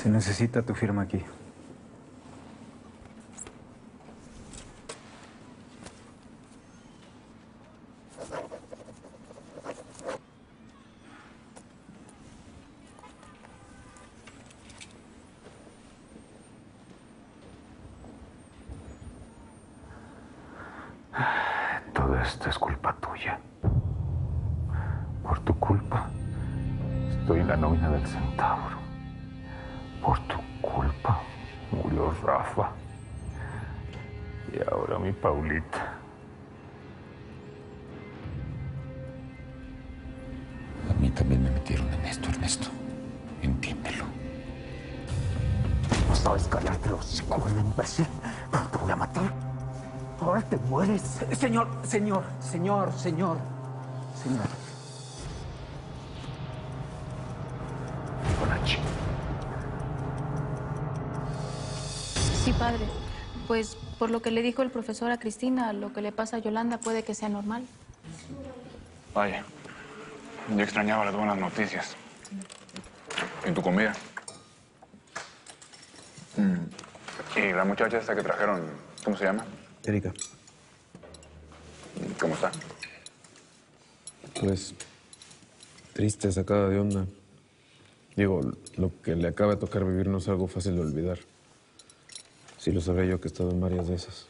Se necesita tu firma aquí. Todo esto es culpa tuya. Por tu culpa, estoy en la nómina del Centauro. Por tu culpa, murió Rafa. Y ahora mi Paulita. A mí también me metieron en esto, Ernesto. Entiéndelo. No sabes callarte los hocico, imbécil. Te voy a matar. Ahora te mueres. Señor. Bonachi. Sí, padre. Pues por lo que le dijo el profesor a Cristina, lo que le pasa a Yolanda puede que sea normal. Vaya, yo extrañaba las buenas noticias. ¿Y tu comida? ¿Y la muchacha esta que trajeron, cómo se llama? Erika. ¿Cómo está? Pues triste, sacada de onda. Digo, lo que le acaba de tocar vivir no es algo fácil de olvidar. Sí lo sabía yo que he estado en varias de esas.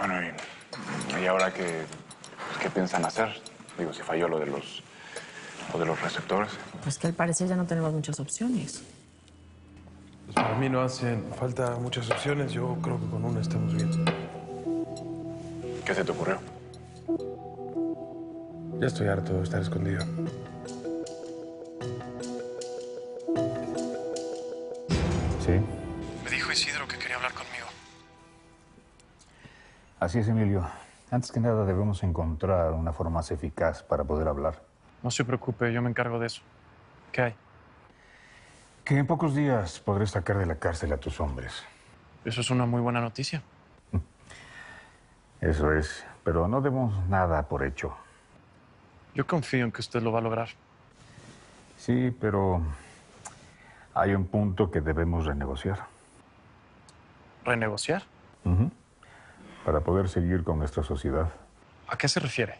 Bueno, ¿y ahora qué piensan hacer? Digo, si falló lo de los receptores. Pues que al parecer ya no tenemos muchas opciones. Pues para mí no hacen falta muchas opciones. Yo creo que con una estamos bien. ¿Qué se te ocurrió? Ya estoy harto de estar escondido. ¿Sí? Me dijo Isidro que quería hablar conmigo. Así es, Emilio. Antes que nada debemos encontrar una forma más eficaz para poder hablar. No se preocupe, yo me encargo de eso. ¿Qué hay? Que en pocos días podré sacar de la cárcel a tus hombres. Eso es una muy buena noticia. Eso es, pero no demos nada por hecho. Yo confío en que usted lo va a lograr. Sí, pero hay un punto que debemos renegociar. ¿Renegociar? Para poder seguir con nuestra sociedad. ¿A qué se refiere?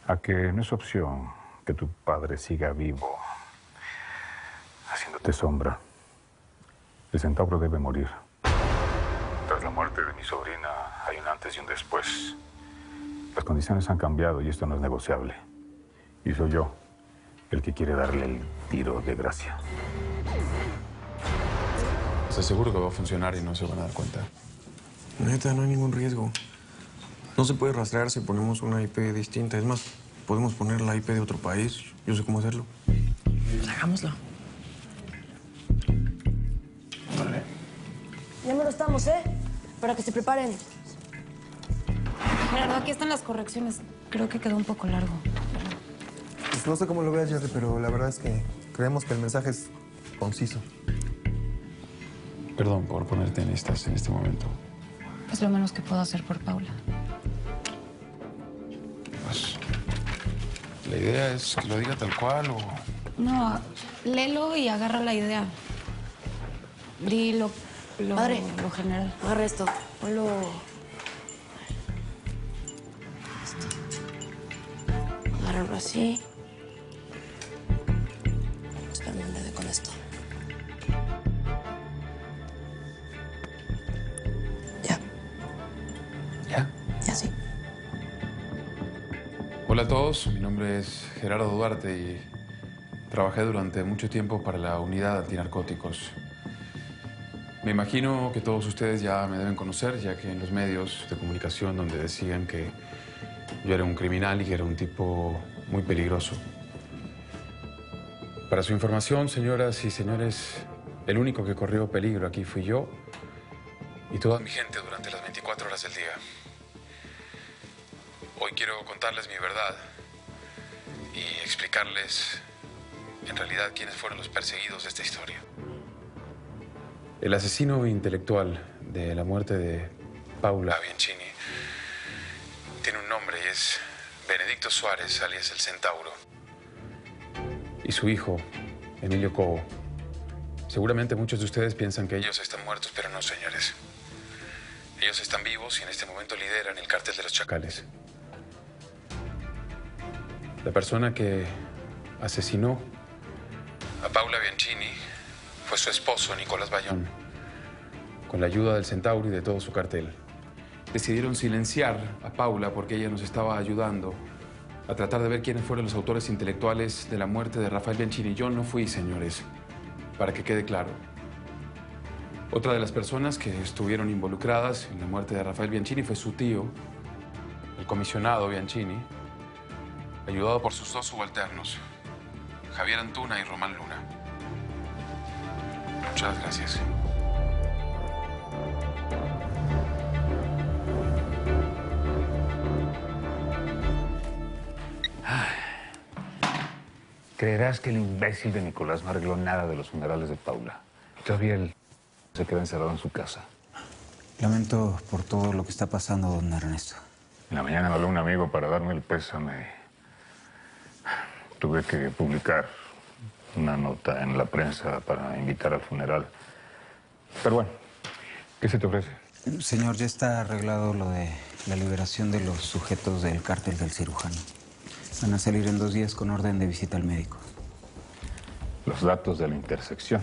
A que no es opción que tu padre siga vivo, haciéndote sombra. El Centauro debe morir. Tras la muerte de mi sobrina hay un antes y un después. Las condiciones han cambiado y esto no es negociable. Y soy yo el que quiere darle el tiro de gracia. Estoy seguro que va a funcionar y no se van a dar cuenta. Neta, no hay ningún riesgo. No se puede rastrear si ponemos una IP distinta. Es más, podemos poner la IP de otro país. Yo sé cómo hacerlo. Hagámoslo. Vale. Ya me lo estamos, ¿eh? Para que se preparen. Gerardo, aquí están las correcciones. Creo que quedó un poco largo. Pues no sé cómo lo veas, Jerry, pero la verdad es que creemos que el mensaje es conciso. Perdón por ponerte en estas en este momento. Es lo menos que puedo hacer por Paula. Pues, la idea es que lo diga tal cual o... No, léelo y agarra la idea. Di lo Padre. lo general. Agarra esto. Ponlo. Agárralo así. Espérame, me doy con esto. Ya. ¿Ya? Ya sí. Hola a todos, mi nombre es Gerardo Duarte y trabajé durante mucho tiempo para la unidad antinarcóticos. Me imagino que todos ustedes ya me deben conocer, ya que en los medios de comunicación donde decían que yo era un criminal y que era un tipo muy peligroso. Para su información, señoras y señores, el único que corrió peligro aquí fui yo y toda mi gente durante las 24 horas del día. Hoy quiero contarles mi verdad y explicarles en realidad quiénes fueron los perseguidos de esta historia. El asesino intelectual de la muerte de Paula Bianchini tiene un nombre y es Benedicto Suárez, alias el Centauro. Y su hijo, Emilio Cobo. Seguramente muchos de ustedes piensan que ellos están muertos, pero no, señores. Ellos están vivos y en este momento lideran el cártel de los Chacales. La persona que asesinó a Paula Bianchini fue su esposo, Nicolás Bayón, con la ayuda del Centauro y de todo su cartel. Decidieron silenciar a Paula porque ella nos estaba ayudando a tratar de ver quiénes fueron los autores intelectuales de la muerte de Rafael Bianchini. Yo no fui, señores, para que quede claro. Otra de las personas que estuvieron involucradas en la muerte de Rafael Bianchini fue su tío, el comisionado Bianchini, ayudado por sus dos subalternos, Javier Antuna y Román Luna. Muchas gracias. Creerás que el imbécil de Nicolás no arregló nada de los funerales de Paula. Todavía él se queda encerrado en su casa. Lamento por todo lo que está pasando, don Ernesto. En la mañana me habló un amigo para darme el pésame. Tuve que publicar una nota en la prensa para invitar al funeral. Pero bueno, ¿qué se te ofrece? Señor, ya está arreglado lo de la liberación de los sujetos del cártel del cirujano. Van a salir en 2 días con orden de visita al médico. Los datos de la intersección.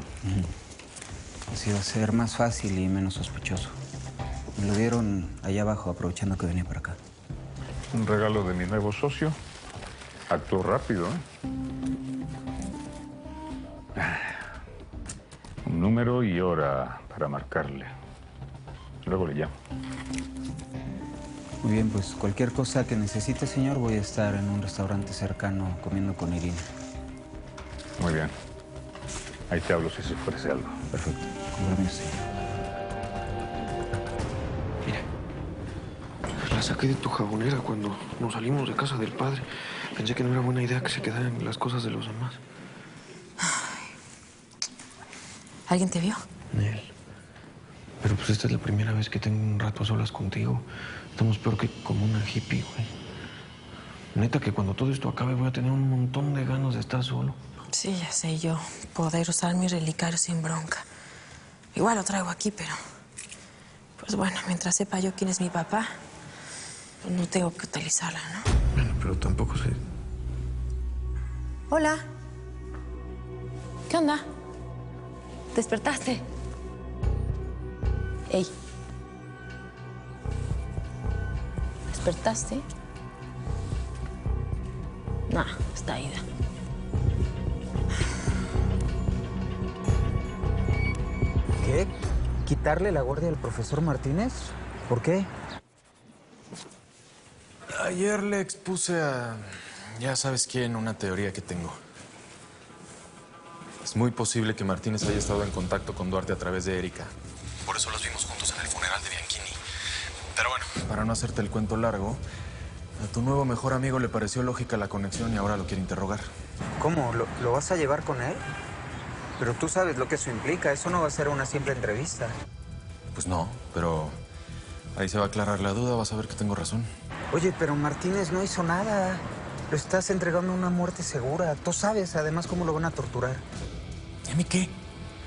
Así va a ser más fácil y menos sospechoso. Me lo dieron allá abajo, aprovechando que venía para acá. Un regalo de mi nuevo socio. Actuó rápido, ¿eh? Un número y hora para marcarle. Luego le llamo. Muy bien, pues cualquier cosa que necesite, señor, voy a estar en un restaurante cercano comiendo con Irina. Muy bien. Ahí te hablo si se ofrece algo. Perfecto. Con permiso, señor. La saqué de tu jabonera cuando nos salimos de casa del padre. Pensé que no era buena idea que se quedaran las cosas de los demás. ¿Alguien te vio? Nel. Pero pues esta es la primera vez que tengo un rato a solas contigo. Estamos peor que como una hippie, güey. Neta que cuando todo esto acabe voy a tener un montón de ganas de estar solo. Sí, ya sé yo. Poder usar mi relicario sin bronca. Igual lo traigo aquí, pero... Pues bueno, mientras sepa yo quién es mi papá, pues no tengo que utilizarla, ¿no? Bueno, pero tampoco sé... Hola. ¿Qué onda? ¿Despertaste? Ey. ¿Despertaste? Nah, está ida. ¿Qué? ¿Quitarle la guardia al profesor Martínez? ¿Por qué? Ayer le expuse a... ya sabes quién, una teoría que tengo. Es muy posible que Martínez haya estado en contacto con Duarte a través de Erika. Por eso los vimos juntos en el funeral de Bianchini. Pero bueno, para no hacerte el cuento largo, a tu nuevo mejor amigo le pareció lógica la conexión y ahora lo quiere interrogar. ¿Cómo? ¿Lo vas a llevar con él? Pero tú sabes lo que eso implica. Eso no va a ser una simple entrevista. Pues no, pero ahí se va a aclarar la duda, vas a ver que tengo razón. Oye, pero Martínez no hizo nada. Lo estás entregando a una muerte segura. Tú sabes, además, cómo lo van a torturar. ¿Y a mí qué?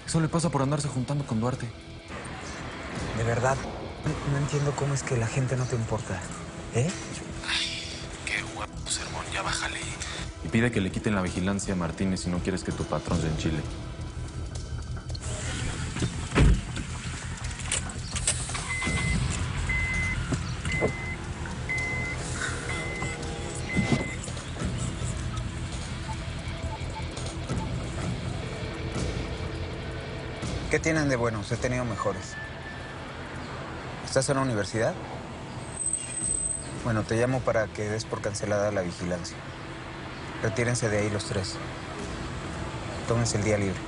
Eso le pasa por andarse juntando con Duarte. De verdad, no entiendo cómo es que la gente no te importa. ¿Eh? Ay, qué guapo sermón, ya bájale. Y pide que le quiten la vigilancia a Martínez si no quieres que tu patrón se enchile. ¿Qué tienen de buenos? He tenido mejores. ¿Estás en la universidad? Bueno, te llamo para que des por cancelada la vigilancia. Retírense de ahí los 3. Tómense el día libre.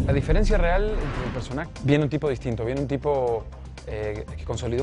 La diferencia real entre el personaje viene un tipo distinto, viene un tipo que consolidó